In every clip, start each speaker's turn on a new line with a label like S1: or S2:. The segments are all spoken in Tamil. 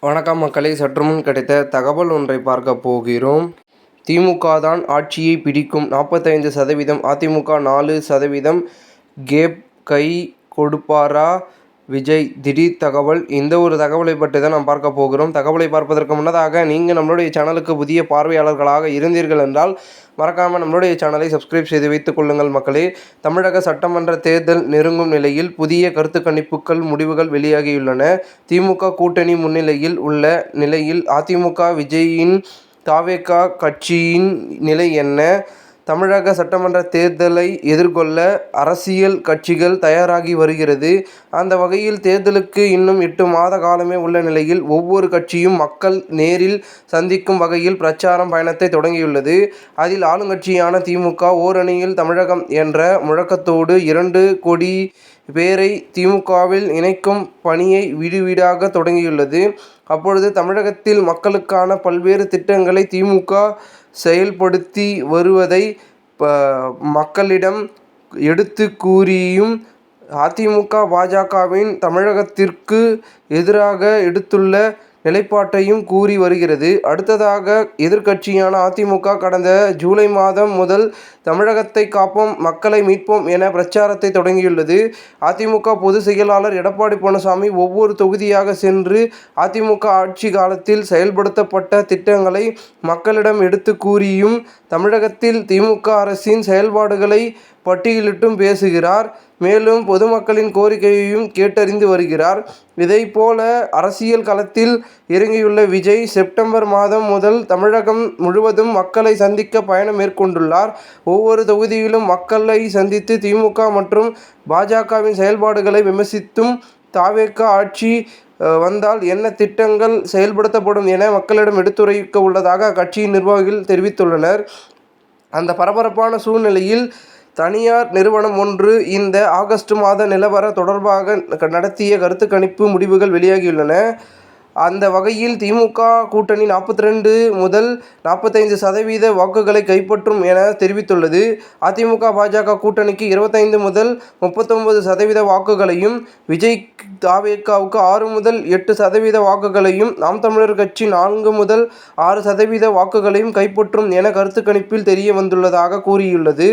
S1: வணக்கம் மக்களே, சற்றுமுன் கிடைத்த தகவல் ஒன்றை பார்க்க போகிறோம். திமுக தான் ஆட்சியை பிடிக்கும், 45%, அதிமுக 4%. கேப் கை கொடுப்பாரா விஜய்? திடீர் தகவல். இந்த ஒரு தகவலை பற்றி தான் நாம் பார்க்க போகிறோம். தகவலை பார்ப்பதற்கு முன்னதாக நீங்கள் நம்மளுடைய சேனலுக்கு புதிய பார்வையாளர்களாக இருந்தீர்கள் என்றால் மறக்காமல் நம்மளுடைய சேனலை சப்ஸ்கிரைப் செய்து வைத்துக் கொள்ளுங்கள் மக்களே. தமிழக சட்டமன்ற தேர்தல் நெருங்கும் நிலையில் புதிய கருத்து கணிப்புகள் முடிவுகள் வெளியாகியுள்ளன. திமுக கூட்டணி முன்னிலையில் உள்ள நிலையில் அதிமுக விஜயின் தாவேகா கட்சியின் நிலை என்ன? தமிழக சட்டமன்ற தேர்தலை எதிர்கொள்ள அரசியல் கட்சிகள் தயாராகி வருகிறது. அந்த வகையில் தேர்தலுக்கு இன்னும் 8 மாத காலமே உள்ள நிலையில் ஒவ்வொரு கட்சியும் மக்கள் நேரில் சந்திக்கும் வகையில் பிரச்சாரம் பயணத்தை தொடங்கியுள்ளது. அதில் ஆளுங்கட்சியான திமுக ஓரணியில் தமிழகம் என்ற முழக்கத்தோடு 2 கோடி பேரை திமுகவில் இணைக்கும் பணியை வீடாக தொடங்கியுள்ளது. அப்பொழுது தமிழகத்தில் மக்களுக்கான பல்வேறு திட்டங்களை திமுக செயல்படுத்தி வருவதை மக்களிடம் எடுத்து கூறியும் அதிமுக பாஜகவின் தமிழகத்திற்கு எதிராக எடுத்துள்ள நிலைப்பாட்டையும் கூறி வருகிறது. அடுத்ததாக எதிர்க்கட்சியான அதிமுக கடந்த ஜூலை மாதம் முதல் தமிழகத்தை காப்போம், மக்களை மீட்போம் என பிரச்சாரத்தை தொடங்கியுள்ளது. அதிமுக பொதுச் செயலாளர் எடப்பாடி பழனிசாமி ஒவ்வொரு தொகுதியாக சென்று அதிமுக ஆட்சி காலத்தில் செயல்படுத்தப்பட்ட திட்டங்களை மக்களிடம் எடுத்து கூறியும் தமிழகத்தில் திமுக அரசின் செயல்பாடுகளை பட்டியலிட்டும் பேசுகிறார். மேலும் பொதுமக்களின் கோரிக்கையையும் கேட்டறிந்து வருகிறார். இதைப்போல அரசியல் களத்தில் இறங்கியுள்ள விஜய் செப்டம்பர் மாதம் முதல் தமிழகம் முழுவதும் மக்களை சந்திக்க பயணம் மேற்கொண்டுள்ளார். ஒவ்வொரு தொகுதியிலும் மக்களை சந்தித்து திமுக மற்றும் பாஜகவின் செயல்பாடுகளை விமர்சித்தும் தாவேகா ஆட்சி வந்தால் என்ன திட்டங்கள் செயல்படுத்தப்படும் என மக்களிடம் எடுத்துரைக்க உள்ளதாக அக்கட்சியின் நிர்வாகிகள் தெரிவித்துள்ளனர். அந்த பரபரப்பான சூழ்நிலையில் தனியார் நிறுவனம் ஒன்று இந்த ஆகஸ்ட் மாத நிலவரம் தொடர்பாக நடத்திய கருத்து கணிப்பு முடிவுகள் வெளியாகியுள்ளன. அந்த வகையில் திமுக கூட்டணி 42 முதல் 45% வாக்குகளை கைப்பற்றும் என தெரிவித்துள்ளது. அதிமுக பாஜக கூட்டணிக்கு 25 முதல் 39% வாக்குகளையும், விஜய் தாவேகாவுக்கு 6 முதல் 8% வாக்குகளையும், நாம் தமிழர் கட்சி 4 முதல் 6% வாக்குகளையும் கைப்பற்றும் என கருத்து கணிப்பில் தெரிய வந்துள்ளதாக கூறியுள்ளது.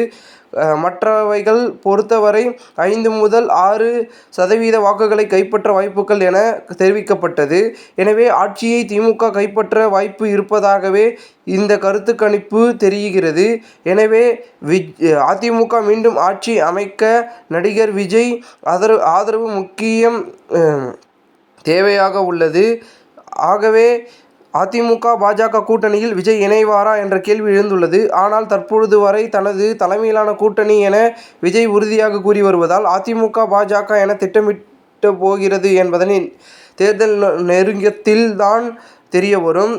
S1: மற்றவைகள் பொறுத்தவரை 5 முதல் 6% வாக்குகளை கைப்பற்ற வாய்ப்புகள் என தெரிவிக்கப்பட்டது. எனவே ஆட்சியை திமுக கைப்பற்ற வாய்ப்பு இருப்பதாகவே இந்த கருத்து கணிப்பு தெரிகிறது. எனவே அதிமுக மீண்டும் ஆட்சி அமைக்க நடிகர் விஜய் ஆதரவு முக்கியம் தேவையாக உள்ளது. ஆகவே அதிமுக பாஜக கூட்டணியில் விஜய் இணைவாரா என்ற கேள்வி எழுந்துள்ளது. ஆனால் தற்பொழுது வரை தனது தலைமையிலான கூட்டணி என விஜய் உறுதியாக கூறி வருவதால் அதிமுக பாஜக என திட்டமிட்டு போகிறது என்பதனை தேர்தல் நெருக்கத்தில் தான் தெரிய வரும்.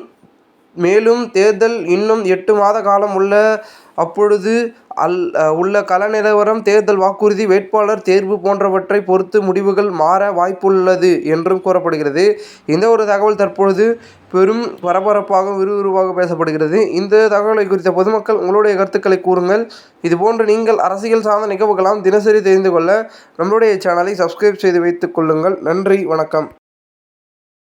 S1: மேலும் தேர்தல் இன்னும் 8 மாத காலம் அப்பொழுது உள்ள கள நிலவரம், தேர்தல் வாக்குறுதி, வேட்பாளர் தேர்வு போன்றவற்றை பொறுத்து முடிவுகள் மாற வாய்ப்புள்ளது என்றும் கூறப்படுகிறது. இந்த ஒரு தகவல் தற்பொழுது பெரும் பரபரப்பாக விறுவிறுப்பாக பேசப்படுகிறது. இந்த தகவலை குறித்த பொதுமக்கள் உங்களுடைய கருத்துக்களை கூறுங்கள். இதுபோன்று நீங்கள் அரசியல் சார்ந்த நிகழ்வுகளாம் தினசரி தெரிந்து கொள்ள நம்மளுடைய சேனலை சப்ஸ்கிரைப் செய்து வைத்துக் கொள்ளுங்கள். நன்றி, வணக்கம்.